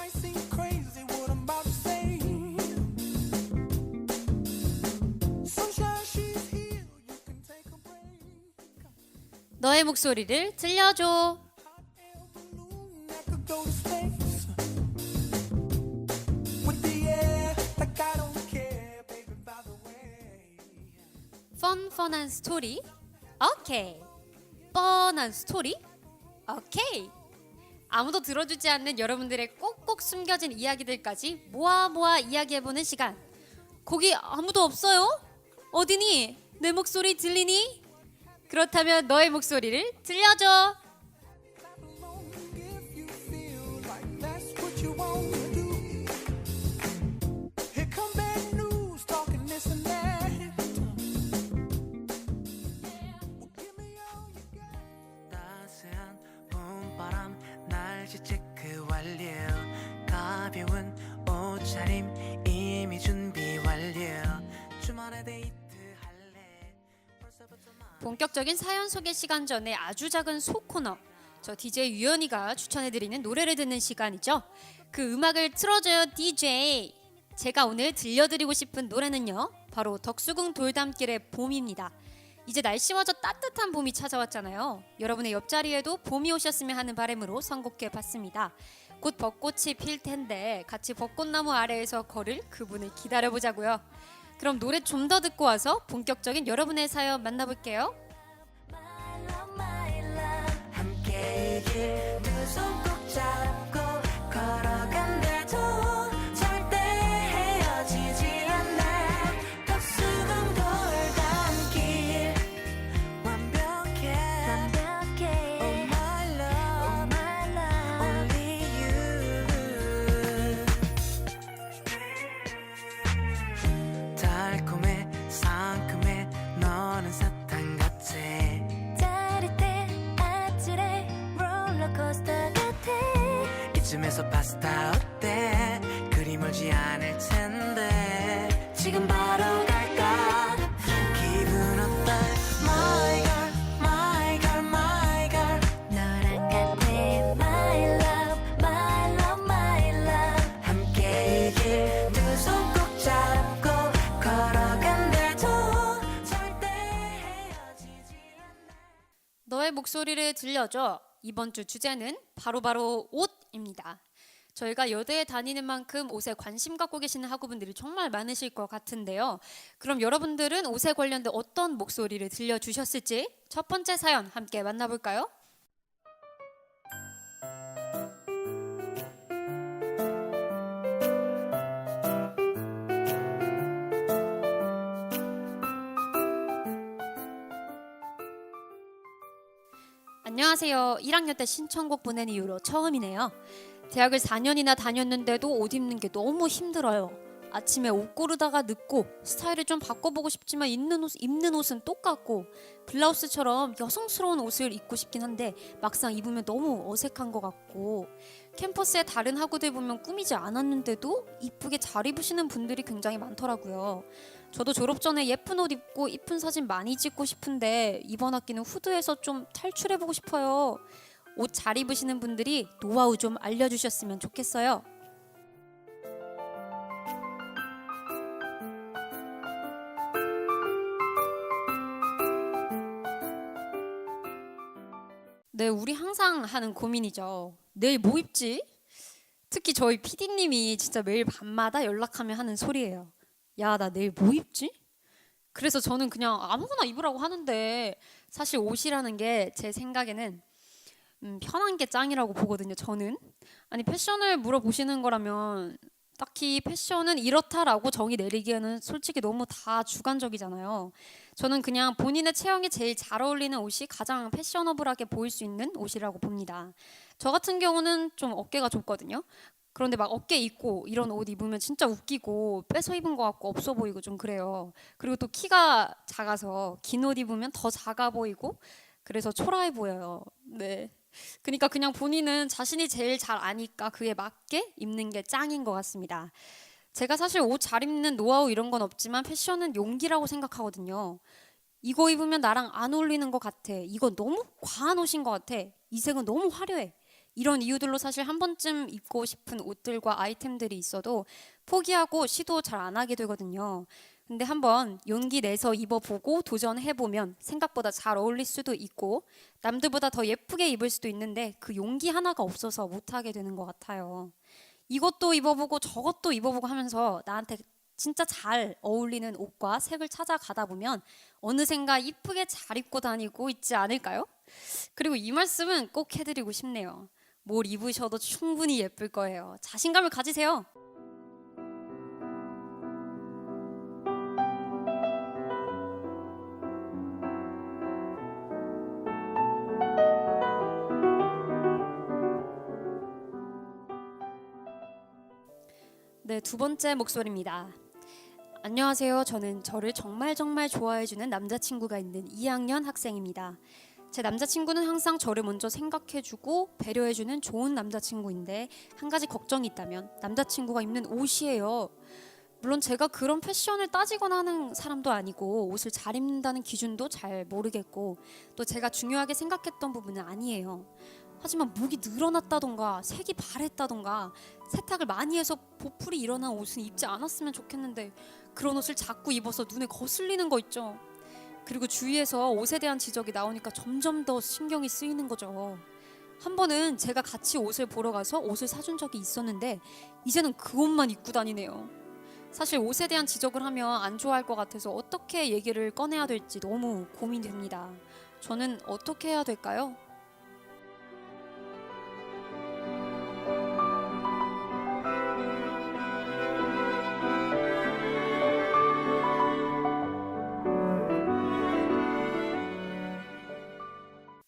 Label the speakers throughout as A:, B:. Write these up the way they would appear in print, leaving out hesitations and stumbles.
A: might seem crazy what I'm about to say. Sunshine, she's here. You can take a break.
B: 너의 목소리를 들려줘.
A: Hot air balloon that could go to space. With the air, like I don't care, baby, by the way.
B: 펀펀한 스토리. 오케이. 뻔한 스토리. 오케이. 아무도 들어주지 않는 여러분들의 꼭꼭 숨겨진 이야기들까지 모아 이야기해보는 시간. 거기 아무도 없어요? 어디니? 내 목소리 들리니? 그렇다면 너의 목소리를 들려줘.
A: Clap along if you feel like that's what you want to do. Here come bad news, talking this and that. Well, give me all you got.
C: 따스한 봄바람 날씨 체크 완료 가벼운 옷차림 이미 준비 완료 주말에 데이트 할래 벌써부터
B: 본격적인 사연 소개 시간 전에 아주 작은 소코너. 저 DJ 유연이가 추천해드리는 노래를 듣는 시간이죠. 그 음악을 틀어줘요 DJ. 제가 오늘 들려드리고 싶은 노래는요, 바로 덕수궁 돌담길의 봄입니다. 이제 날씨마저 따뜻한 봄이 찾아왔잖아요. 여러분의 옆자리에도 봄이 오셨으면 하는 바람으로 선곡해봤습니다. 곧 벚꽃이 필 텐데 같이 벚꽃나무 아래에서 걸을 그분을 기다려보자고요. 그럼 노래 좀 더 듣고 와서 본격적인 여러분의 사연 만나볼게요.
C: 함께 두 손 꼭 잡고 걸어간대도 절대 헤어지지 않아 덕수궁 돌담길 완벽해 Oh my love Only you 달콤해 상큼해 너는 사탕 같아
D: 짜릿해 아찔해 롤러코스터 같아
C: 이쯤에서 파스타 어때 그리 멀지 않을 텐데 지금 바로 갈까 기분 어때 My girl my girl my girl
D: 너랑 같아 My love my love my love
C: 함께 이 길 두 손 꼭 잡고 걸어간대도 절대 헤어지지 않아
B: 너의 목소리를 들려줘. 이번 주 주제는 바로 옷입니다. 저희가 여대에 다니는 만큼 옷에 관심 갖고 계시는 학우분들이 정말 많으실 것 같은데요. 그럼 여러분들은 옷에 관련된 어떤 목소리를 들려주셨을지 첫 번째 사연 함께 만나볼까요? 안녕하세요. 1학년 때 신청곡 보낸 이후로 처음이네요. 대학을 4년이나 다녔는데도 옷 입는 게 너무 힘들어요. 아침에 옷 고르다가 늦고 스타일을 좀 바꿔보고 싶지만 입는 옷은 똑같고 블라우스처럼 여성스러운 옷을 입고 싶긴 한데 막상 입으면 너무 어색한 것 같고 캠퍼스의 다른 학우들 보면 꾸미지 않았는데도 이쁘게 잘 입으시는 분들이 굉장히 많더라고요. 저도 졸업 전에 예쁜 옷 입고 이쁜 사진 많이 찍고 싶은데 이번 학기는 후드에서 좀 탈출해보고 싶어요. 옷 잘 입으시는 분들이 노하우 좀 알려주셨으면 좋겠어요. 네, 우리 항상 하는 고민이죠. 내일 뭐 입지? 특히 저희 PD님이 진짜 매일 밤마다 연락하면 하는 소리예요. 야, 나 내일 뭐 입지? 그래서 저는 그냥 아무거나 입으라고 하는데 사실 옷이라는 게 제 생각에는 편한 게 짱이라고 보거든요. 저는 아니 패션을 물어보시는 거라면 딱히 패션은 이렇다라고 정의 내리기에는 솔직히 너무 다 주관적이잖아요. 저는 그냥 본인의 체형에 제일 잘 어울리는 옷이 가장 패셔너블하게 보일 수 있는 옷이라고 봅니다. 저 같은 경우는 좀 어깨가 좁거든요. 그런데 막 어깨 있고 이런 옷 입으면 진짜 웃기고 뺏어 입은 것 같고 없어 보이고 좀 그래요. 그리고 또 키가 작아서 긴 옷 입으면 더 작아 보이고 그래서 초라해 보여요. 네. 그러니까 그냥 본인은 자신이 제일 잘 아니까 그에 맞게 입는 게 짱인 것 같습니다. 제가 사실 옷 잘 입는 노하우 이런 건 없지만 패션은 용기라고 생각하거든요. 이거 입으면 나랑 안 어울리는 것 같아. 이거 너무 과한 옷인 것 같아. 이 색은 너무 화려해. 이런 이유들로 사실 한 번쯤 입고 싶은 옷들과 아이템들이 있어도 포기하고 시도 잘 안 하게 되거든요. 근데 한번 용기 내서 입어보고 도전해보면 생각보다 잘 어울릴 수도 있고 남들보다 더 예쁘게 입을 수도 있는데 그 용기 하나가 없어서 못하게 되는 것 같아요. 이것도 입어보고 저것도 입어보고 하면서 나한테 진짜 잘 어울리는 옷과 색을 찾아가다 보면 어느샌가 이쁘게 잘 입고 다니고 있지 않을까요? 그리고 이 말씀은 꼭 해드리고 싶네요. 뭘 입으셔도 충분히 예쁠 거예요. 자신감을 가지세요. 네, 두 번째 목소리입니다. 안녕하세요. 저는 저를 정말 좋아해주는 남자친구가 있는 2학년 학생입니다. 제 남자친구는 항상 저를 먼저 생각해주고 배려해주는 좋은 남자친구인데 한 가지 걱정이 있다면 남자친구가 입는 옷이에요. 물론 제가 그런 패션을 따지거나 하는 사람도 아니고 옷을 잘 입는다는 기준도 잘 모르겠고 또 제가 중요하게 생각했던 부분은 아니에요. 하지만 목이 늘어났다던가 색이 바랬다던가 세탁을 많이 해서 보풀이 일어난 옷은 입지 않았으면 좋겠는데 그런 옷을 자꾸 입어서 눈에 거슬리는 거 있죠. 그리고 주위에서 옷에 대한 지적이 나오니까 점점 더 신경이 쓰이는 거죠. 한 번은 제가 같이 옷을 보러 가서 옷을 사준 적이 있었는데 이제는 그 옷만 입고 다니네요. 사실 옷에 대한 지적을 하면 안 좋아할 것 같아서 어떻게 얘기를 꺼내야 될지 너무 고민됩니다. 저는 어떻게 해야 될까요?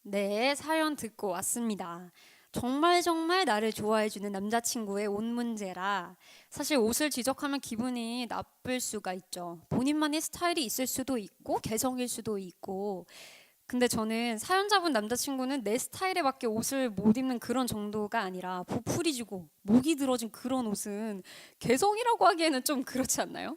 B: 네, 사연 듣고 왔습니다. 정말 나를 좋아해주는 남자친구의 옷 문제라 사실 옷을 지적하면 기분이 나쁠 수가 있죠. 본인만의 스타일이 있을 수도 있고 개성일 수도 있고 근데 저는 사연자분 남자친구는 내 스타일에 맞게 옷을 못 입는 그런 정도가 아니라 보풀이 지고 목이 들어진 그런 옷은 개성이라고 하기에는 좀 그렇지 않나요?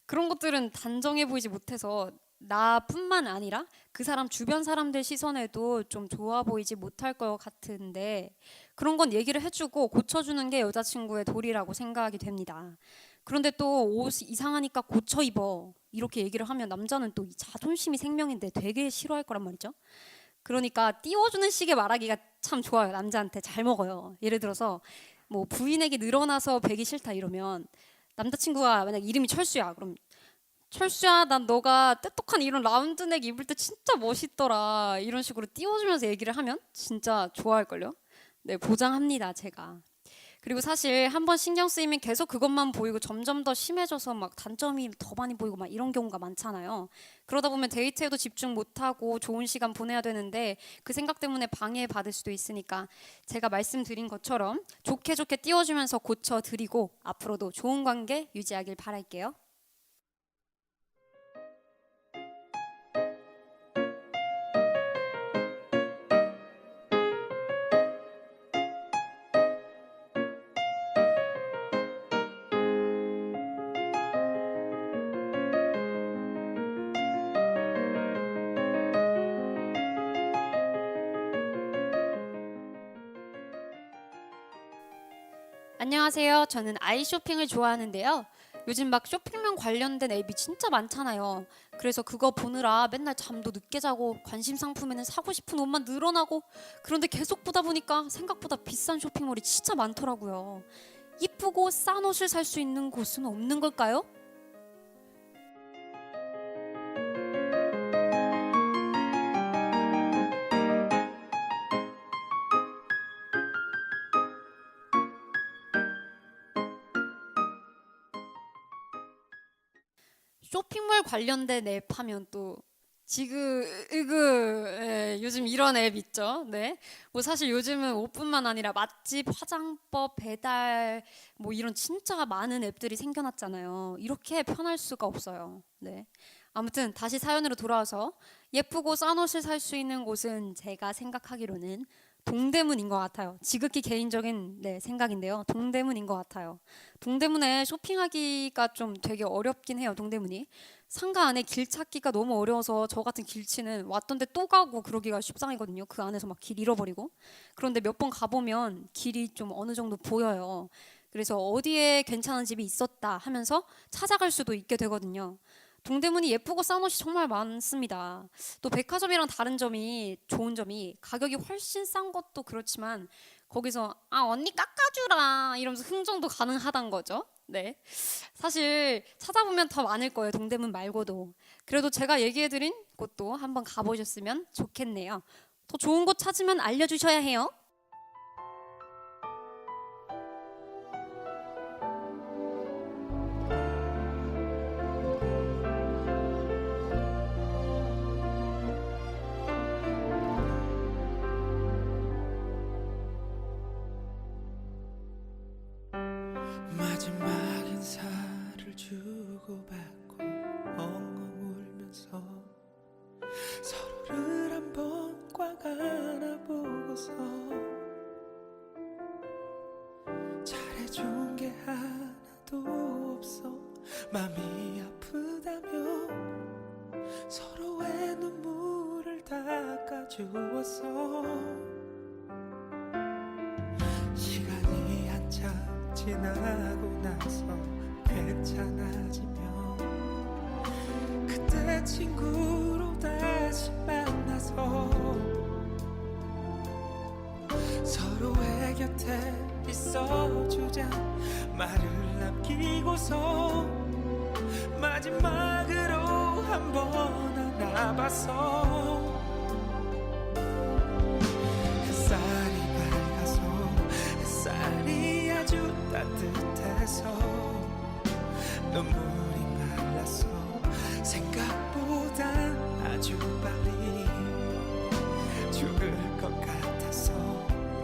B: 그런 것들은 단정해 보이지 못해서 나뿐만 아니라 그 사람 주변 사람들 시선에도 좀 좋아 보이지 못할 것 같은데 그런 건 얘기를 해주고 고쳐주는 게 여자친구의 도리라고 생각이 됩니다. 그런데 또 옷 이상하니까 고쳐 입어 이렇게 얘기를 하면 남자는 또 이 자존심이 생명인데 되게 싫어할 거란 말이죠. 그러니까 띄워주는 식의 말하기가 참 좋아요. 남자한테 잘 먹어요. 예를 들어서 뭐 부인에게 늘어나서 배기 싫다 이러면 남자친구가 만약 이름이 철수야. 그럼 철수야, 난 너가 떼똑한 이런 라운드넥 입을 때 진짜 멋있더라. 이런 식으로 띄워주면서 얘기를 하면 진짜 좋아할걸요. 네, 보장합니다, 제가. 그리고 사실 한번 신경 쓰이면 계속 그것만 보이고 점점 더 심해져서 막 단점이 더 많이 보이고 막 이런 경우가 많잖아요. 그러다 보면 데이트에도 집중 못하고 좋은 시간 보내야 되는데 그 생각 때문에 방해받을 수도 있으니까 제가 말씀드린 것처럼 좋게 띄워주면서 고쳐드리고 앞으로도 좋은 관계 유지하길 바랄게요. 안녕하세요. 저는 아이 쇼핑을 좋아하는데요. 요즘 막 쇼핑몰 관련된 앱이 진짜 많잖아요. 그래서 그거 보느라 맨날 잠도 늦게 자고 관심 상품에는 사고 싶은 옷만 늘어나고 그런데 계속 보다 보니까 생각보다 비싼 쇼핑몰이 진짜 많더라고요. 이쁘고 싼 옷을 살 수 있는 곳은 없는 걸까요? 쇼핑몰 관련된 앱 하면 또 요즘 이런 앱 있죠. 네. 뭐 사실 요즘은 옷뿐만 아니라 맛집, 화장법, 배달 뭐 이런 진짜 많은 앱들이 생겨났잖아요. 이렇게 편할 수가 없어요. 네. 아무튼 다시 사연으로 돌아와서 예쁘고 싼 옷을 살 수 있는 곳은 제가 생각하기로는 동대문인 것 같아요. 지극히 개인적인 생각인데요. 동대문인 것 같아요. 동대문에 쇼핑하기가 좀 되게 어렵긴 해요. 동대문이 상가 안에 길 찾기가 너무 어려워서 저 같은 길치는 왔던 데 또 가고 그러기가 쉽상이거든요. 그 안에서 막 길 잃어버리고. 그런데 몇 번 가보면 길이 좀 어느 정도 보여요. 그래서 어디에 괜찮은 집이 있었다 하면서 찾아갈 수도 있게 되거든요. 동대문이 예쁘고 싼 옷이 정말 많습니다. 또 백화점이랑 다른 점이 좋은 점이 가격이 훨씬 싼 것도 그렇지만 거기서 아 언니 깎아주라 이러면서 흥정도 가능하단 거죠. 네, 사실 찾아보면 더 많을 거예요. 동대문 말고도. 그래도 제가 얘기해드린 곳도 한번 가보셨으면 좋겠네요. 더 좋은 곳 찾으면 알려주셔야 해요.
A: 마지막 인사를 주고받고 엉엉 울면서 서로를 한번 꽉 안아보고서 잘해준 게 하나도 없어 맘이 아프다며 서로의 눈물을 닦아주었어 시간이 한참 지나고 나서 괜찮아지면 그때 친구로 다시 만나서 서로의 곁에 있어주자 말을 남기고서 마지막으로 한번 안아봤어 햇살이 밝아서 햇살이 아주 따뜻해서 눈물이 말랐어 생각보다 아주 빨리 죽을 것 같아서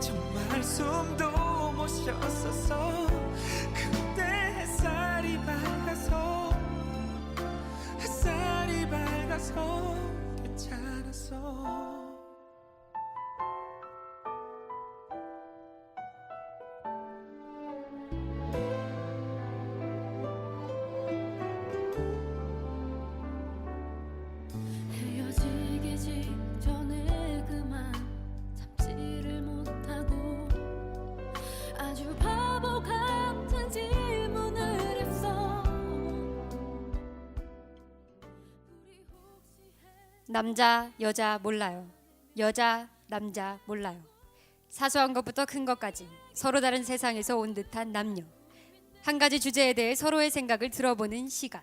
A: 정말 숨도 못 쉬었었어 그때 햇살이 밝아서 괜찮았어
D: 헤어지기 직전에 그만 참지를 못하고 아주 바보 같은 질문을 했어 우리 혹시
B: 남자, 여자 몰라요. 여자, 남자 몰라요. 사소한 것부터 큰 것까지 서로 다른 세상에서 온 듯한 남녀. 한 가지 주제에 대해 서로의 생각을 들어보는 시간.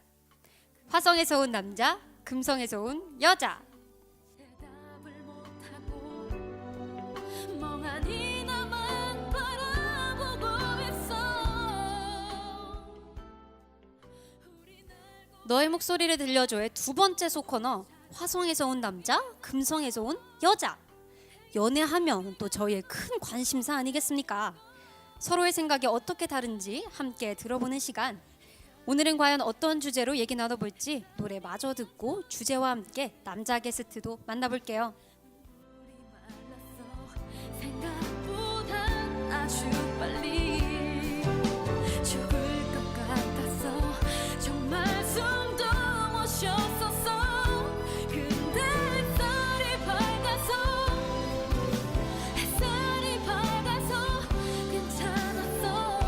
B: 화성에서 온 남자, 금성에서 온 여자.
D: 대답을 못하고 멍하니 나만 바라보고 있어 우리 날고
B: 너의 목소리를 들려줘의 두 번째 소코너. 화성에서 온 남자, 금성에서 온 여자. 연애하면 또 저희의 큰 관심사 아니겠습니까? 서로의 생각이 어떻게 다른지 함께 들어보는 시간. 오늘은 과연 어떤 주제로 얘기 나눠볼지 노래 마저 듣고 주제와 함께 남자 게스트도 만나볼게요.
D: 말랐어 생각보다 아주 빨리 죽을 것 같았어 정말 숨도 못 쉬었었어 근데 햇살이 밝아서 괜찮았어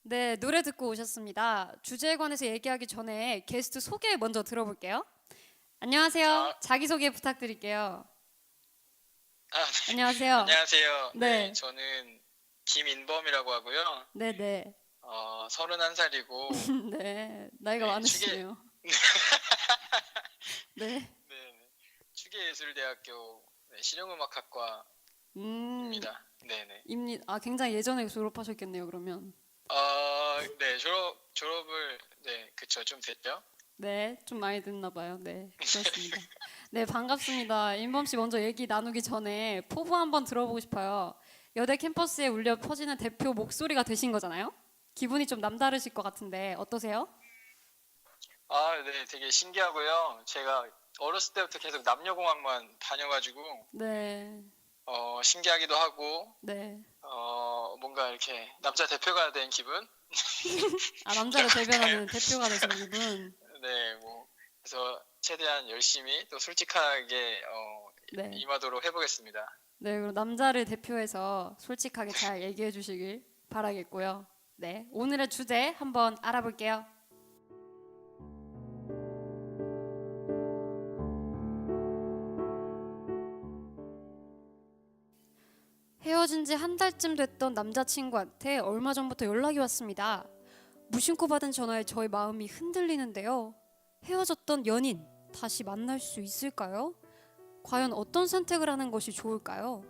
B: 네, 노래 듣고 오셨습니다. 주제에 관해서 얘기하기 전에 게스트 소개 먼저 들어볼게요. 안녕하세요. 자기소개 부탁드릴게요.
E: 아, 네.
B: 안녕하세요.
E: 안녕하세요.
B: 네.
E: 네, 저는 김인범이라고 하고요.
B: 네네.
E: 31살이고,
B: 네, 나이가
E: 네,
B: 많으시네요. 네.
E: 네, 추계예술대학교 실용음악학과입니다. 네네.
B: 아, 굉장히 예전에 졸업하셨겠네요, 그러면.
E: 네, 졸업을, 네, 그쵸, 좀 됐죠?
B: 네, 좀 많이 듣나 봐요. 네, 그렇습니다. 네, 반갑습니다. 인범 씨 먼저 얘기 나누기 전에 포부 한번 들어보고 싶어요. 여대 캠퍼스에 울려 퍼지는 대표 목소리가 되신 거잖아요. 기분이 좀 남다르실 것 같은데 어떠세요?
E: 네, 되게 신기하고요. 제가 어렸을 때부터 계속 남녀공학만 다녀가지고
B: 네,
E: 신기하기도 하고
B: 네.
E: 뭔가 이렇게 남자 대표가 된 기분?
B: 아, 남자를 대변하는 대표가 되신 기분.
E: 네, 뭐 그래서 최대한 열심히 또 솔직하게
B: 네.
E: 임하도록 해보겠습니다.
B: 네, 그럼 남자를 대표해서 솔직하게 잘 얘기해 주시길 바라겠고요. 네, 오늘의 주제 한번 알아볼게요. 헤어진 지 한 달쯤 됐던 남자친구한테 얼마 전부터 연락이 왔습니다. 무심코 받은 전화에 저의 마음이 흔들리는데요. 헤어졌던 연인 다시 만날 수 있을까요? 과연 어떤 선택을 하는 것이 좋을까요?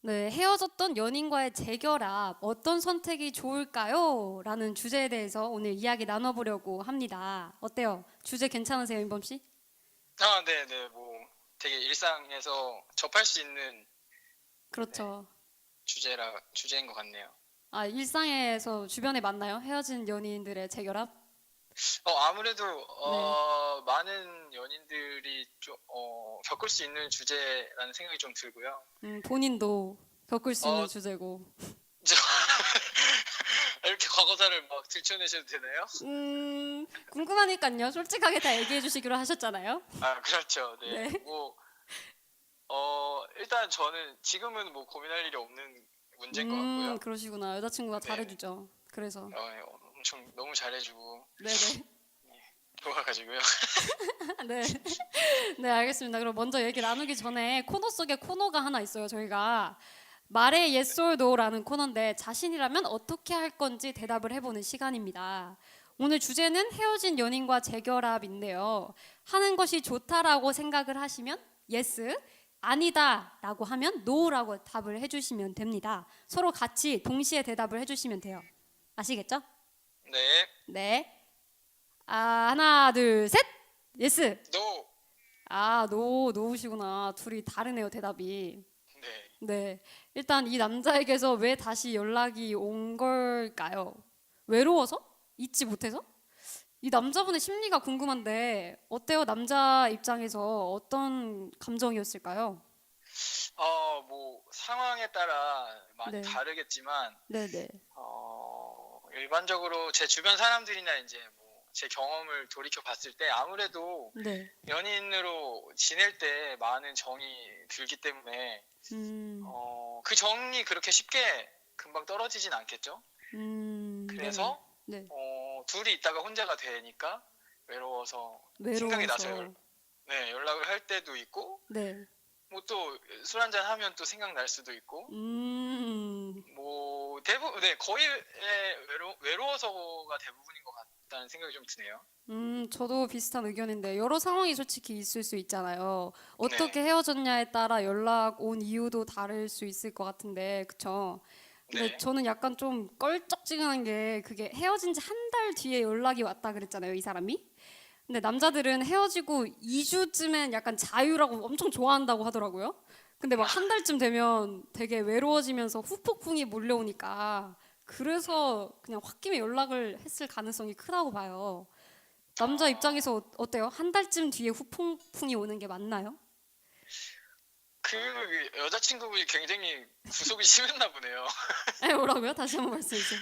B: 네, 헤어졌던 연인과의 재결합 어떤 선택이 좋을까요? 라는 주제에 대해서 오늘 이야기 나눠보려고 합니다. 어때요? 주제 괜찮으세요, 임범 씨?
E: 네, 뭐 되게 일상에서 접할 수 있는
B: 그렇죠.
E: 주제인 것 같네요.
B: 아, 일상에서 주변에 만나요? 헤어진 연인들의 재결합?
E: 아무래도 많은 연인들이 좀 겪을 수 있는 주제라는 생각이 좀 들고요.
B: 본인도 겪을 수 있는
E: 어,
B: 주제고.
E: 저- 이렇게 과거사를 막 들춰내셔도 되나요?
B: 궁금하니까요. 솔직하게 다 얘기해 주시기로 하셨잖아요.
E: 아, 그렇죠. 네.
B: 네.
E: 뭐 일단 저는 지금은 뭐 고민할 일이 없는 문제인 것 같고요.
B: 그러시구나. 여자친구가
E: 네.
B: 잘해주죠. 그래서.
E: 엄청 너무 잘해주고
B: 네네.
E: 좋아가지고요.
B: 네. 네, 알겠습니다. 그럼 먼저 얘기 나누기 전에 코너 속에 코너가 하나 있어요. 저희가 말의 yes or no라는 코너인데 자신이라면 어떻게 할 건지 대답을 해보는 시간입니다. 오늘 주제는 헤어진 연인과 재결합인데요. 하는 것이 좋다라고 생각을 하시면 yes, 아니다라고 하면 no라고 답을 해주시면 됩니다. 서로 같이 동시에 대답을 해주시면 돼요. 아시겠죠?
E: 네.
B: 네. 하나, 둘, 셋. yes.
E: No.
B: 노우시구나. 둘이 다르네요, 대답이.
E: 네.
B: 네. 일단 이 남자에게서 왜 다시 연락이 온 걸까요? 외로워서? 잊지 못해서? 이 남자분의 심리가 궁금한데 어때요? 남자 입장에서 어떤 감정이었을까요?
E: 뭐 상황에 따라 많이
B: 네.
E: 다르겠지만
B: 네네.
E: 일반적으로 제 주변 사람들이나 이제 뭐 제 경험을 돌이켜 봤을 때 아무래도
B: 네.
E: 연인으로 지낼 때 많은 정이 들기 때문에
B: 음,
E: 그 정이 그렇게 쉽게 금방 떨어지진 않겠죠. 그래서
B: 네.
E: 둘이 있다가 혼자가 되니까 외로워서 생각이 나서 연락을 할 때도 있고
B: 네.
E: 뭐 또 술 한잔 하면 또 생각날 수도 있고 뭐 대부분 거의 외로워서가 대부분인 것 같다는 생각이 좀 드네요.
B: 저도 비슷한 의견인데 여러 상황이 솔직히 있을 수 있잖아요. 어떻게
E: 네.
B: 헤어졌냐에 따라 연락 온 이유도 다를 수 있을 것 같은데, 그쵸? 근데
E: 네.
B: 저는 약간 좀 껄쩍지근한 게 그게 헤어진 지 한 달 뒤에 연락이 왔다 그랬잖아요, 이 사람이. 근데 남자들은 헤어지고 2주쯤엔 약간 자유라고 엄청 좋아한다고 하더라고요. 근데 막 한 달쯤 되면 되게 외로워지면서 후폭풍이 몰려오니까 그래서 그냥 홧김에 연락을 했을 가능성이 크다고 봐요. 남자 입장에서 어때요? 한 달쯤 뒤에 후폭풍이 오는 게 맞나요?
E: 그 여자친구분이 굉장히 구속이 심했나 보네요.
B: 뭐라고요? 다시 한번 말씀해 주세요.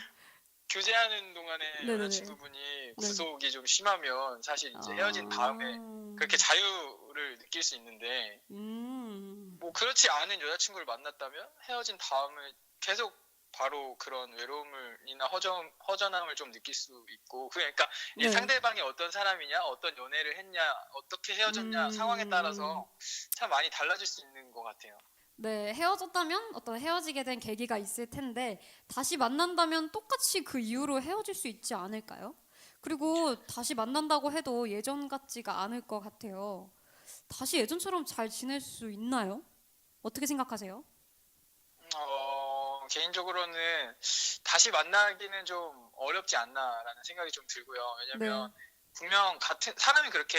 E: 교제하는 동안에
B: 네네네.
E: 여자친구분이 구속이 좀 심하면 사실 이제 헤어진 다음에
B: 아.
E: 그렇게 자유를 느낄 수 있는데 뭐 그렇지 않은 여자친구를 만났다면 헤어진 다음에 계속 바로 그런 외로움이나 허전함을 좀 느낄 수 있고 그러니까 이
B: 네.
E: 상대방이 어떤 사람이냐 어떤 연애를 했냐 어떻게 헤어졌냐 상황에 따라서 참 많이 달라질 수 있는 것 같아요.
B: 네, 헤어졌다면 어떤 헤어지게 된 계기가 있을 텐데 다시 만난다면 똑같이 그 이유로 헤어질 수 있지 않을까요? 그리고 다시 만난다고 해도 예전 같지가 않을 것 같아요. 다시 예전처럼 잘 지낼 수 있나요? 어떻게 생각하세요?
E: 개인적으로는 다시 만나기는 좀 어렵지 않나라는 생각이 좀 들고요. 왜냐면 분명 같은 사람이 그렇게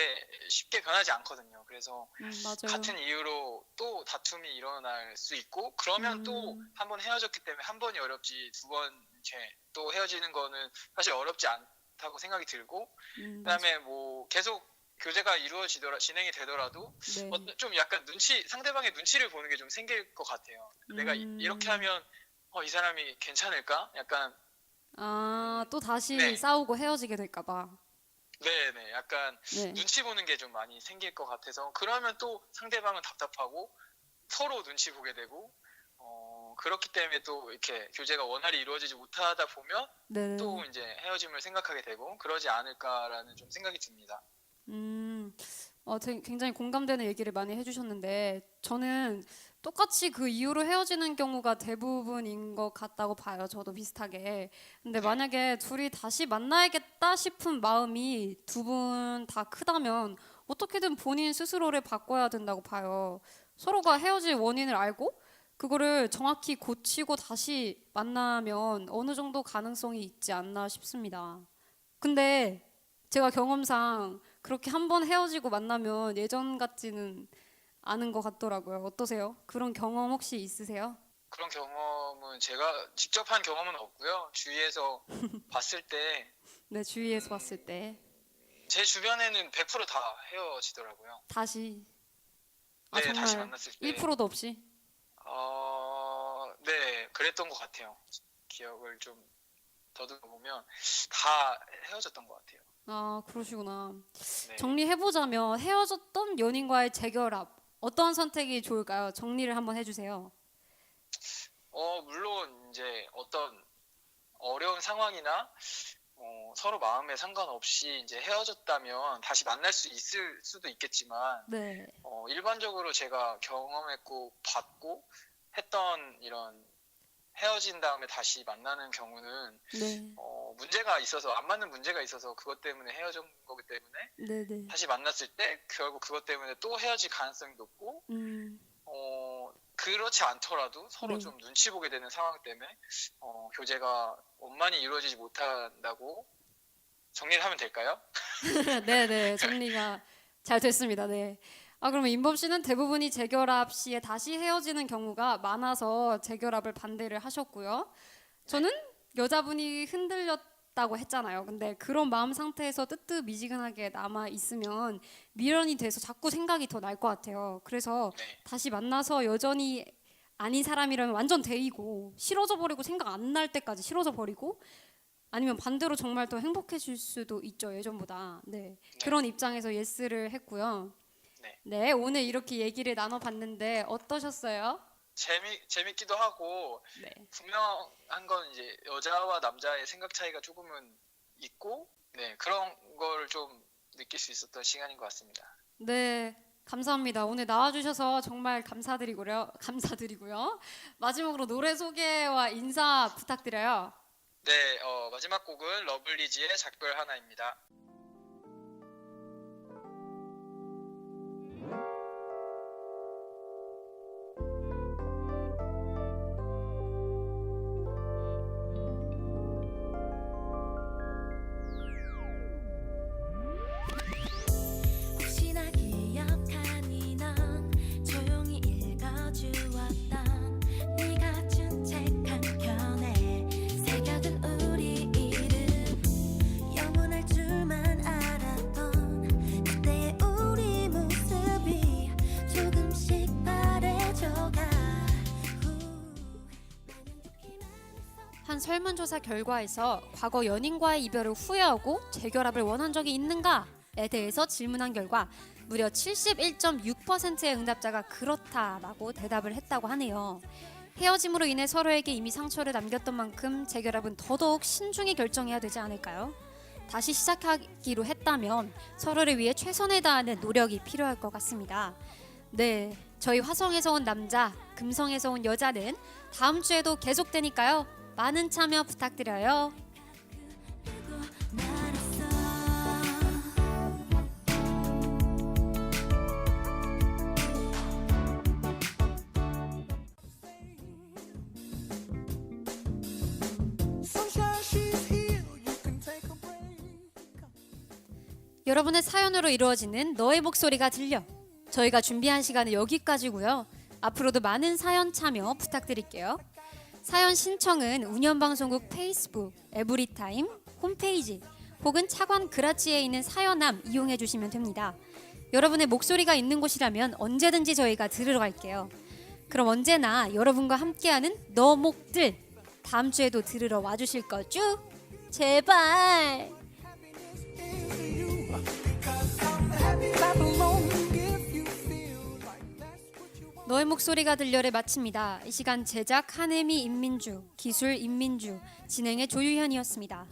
E: 쉽게 변하지 않거든요. 그래서
B: 맞아요.
E: 같은 이유로 또 다툼이 일어날 수 있고 그러면 또 한 번 헤어졌기 때문에 한 번이 어렵지 두 번 이렇게 또 헤어지는 거는 사실 어렵지 않다고 생각이 들고 그다음에 뭐 계속 교제가 진행이 되더라도
B: 네.
E: 좀 약간 상대방의 눈치를 보는 게 좀 생길 것 같아요. 내가 이렇게 하면 이 사람이 괜찮을까? 약간
B: 또 다시
E: 네.
B: 싸우고 헤어지게 될까 봐.
E: 네네, 약간
B: 네.
E: 눈치 보는 게 좀 많이 생길 것 같아서 그러면 또 상대방은 답답하고 서로 눈치 보게 되고 그렇기 때문에 또 이렇게 교제가 원활히 이루어지지 못하다 보면
B: 네.
E: 또 이제 헤어짐을 생각하게 되고 그러지 않을까라는 좀 생각이 듭니다.
B: 굉장히 공감되는 얘기를 많이 해주셨는데 저는 똑같이 그 이유로 헤어지는 경우가 대부분인 것 같다고 봐요. 저도 비슷하게. 근데 만약에 둘이 다시 만나야겠다 싶은 마음이 두 분 다 크다면 어떻게든 본인 스스로를 바꿔야 된다고 봐요. 서로가 헤어질 원인을 알고 그거를 정확히 고치고 다시 만나면 어느 정도 가능성이 있지 않나 싶습니다. 근데 제가 경험상 그렇게 한 번 헤어지고 만나면 예전 같지는 않은 것 같더라고요. 어떠세요? 그런 경험 혹시 있으세요?
E: 그런 경험은 제가 직접 한 경험은 없고요. 주위에서 봤을 때
B: 네, 주위에서 봤을 때
E: 제 주변에는 100%다 헤어지더라고요.
B: 다시
E: 네,
B: 정말
E: 다시 만났을 때
B: 1%도 없이?
E: 네, 그랬던 것 같아요. 기억을 좀 더듬어 보면 다 헤어졌던 것 같아요.
B: 그러시구나.
E: 네.
B: 정리해보자면 헤어졌던 연인과의 재결합 어떤 선택이 좋을까요? 정리를 한번 해주세요.
E: 물론 이제 어떤 어려운 상황이나 서로 마음에 상관없이 이제 헤어졌다면 다시 만날 수 있을 수도 있겠지만
B: 네.
E: 일반적으로 제가 경험했고 봤고 했던 이런 헤어진 다음에 다시 만나는 경우는
B: 네.
E: 문제가 있어서 안 맞는 문제가 있어서 그것 때문에 헤어진 거기 때문에
B: 네네.
E: 다시 만났을 때 결국 그것 때문에 또 헤어질 가능성이 높고 그렇지 않더라도 서로
B: 네.
E: 좀 눈치 보게 되는 상황 때문에 교제가 원만히 이루어지지 못한다고 정리를 하면 될까요?
B: 네네. 정리가 잘 됐습니다. 네. 그러면 임범 씨는 대부분이 재결합 시에 다시 헤어지는 경우가 많아서 재결합을 반대를 하셨고요. 저는 여자분이 흔들렸다고 했잖아요. 근데 그런 마음 상태에서 뜨뜻미지근하게 남아 있으면 미련이 돼서 자꾸 생각이 더 날 것 같아요. 그래서
E: 네.
B: 다시 만나서 여전히 아닌 사람이라면 완전 데이고 싫어져 버리고 생각 안 날 때까지 싫어져 버리고 아니면 반대로 정말 더 행복해질 수도 있죠. 예전보다. 네. 그런 입장에서 예스를 했고요.
E: 네.
B: 네, 오늘 이렇게 얘기를 나눠봤는데 어떠셨어요?
E: 재밌기도 하고
B: 네.
E: 분명한 건 이제 여자와 남자의 생각 차이가 조금은 있고 그런 걸 좀 느낄 수 있었던 시간인 것 같습니다.
B: 네, 감사합니다. 오늘 나와주셔서 정말 감사드리고요. 마지막으로 노래 소개와 인사 부탁드려요.
E: 네, 마지막 곡은 러블리즈의 작별 하나입니다.
D: 혹시나 기억하니 넌 조용히 읽어주었던 네가 준 책 한 켠에 새겨둔 우리 이름 영원할 줄만 알았던 그때의 우리 모습이 조금씩 바래져가
B: 한 설문조사 결과에서 과거 연인과의 이별을 후회하고 재결합을 원한 적이 있는가에 대해서 질문한 결과 무려 71.6%의 응답자가 그렇다라고 대답을 했다고 하네요. 헤어짐으로 인해 서로에게 이미 상처를 남겼던 만큼 재결합은 더더욱 신중히 결정해야 되지 않을까요? 다시 시작하기로 했다면 서로를 위해 최선을 다하는 노력이 필요할 것 같습니다. 네, 저희 화성에서 온 남자, 금성에서 온 여자는 다음 주에도 계속되니까요. 많은 참여 부탁드려요.
A: Sunshine, she's here. You can take a break.
B: 여러분의 사연으로 이루어지는 너의 목소리가 들려. 저희가 준비한 시간은 여기까지고요. 앞으로도 많은 사연 참여 부탁드릴게요. 사연 신청은 운영방송국 페이스북, 에브리타임, 홈페이지 혹은 차관 그라치에 있는 사연함 이용해 주시면 됩니다. 여러분의 목소리가 있는 곳이라면 언제든지 저희가 들으러 갈게요. 그럼 언제나 여러분과 함께하는 너 목들 다음 주에도 들으러 와주실 거죠? 제발.
A: Clap along if you feel like that's what you want.
B: 너의 목소리가 들려를 마칩니다. 이 시간 제작 한혜미 임민주, 기술 임민주, 진행의 조유현이었습니다.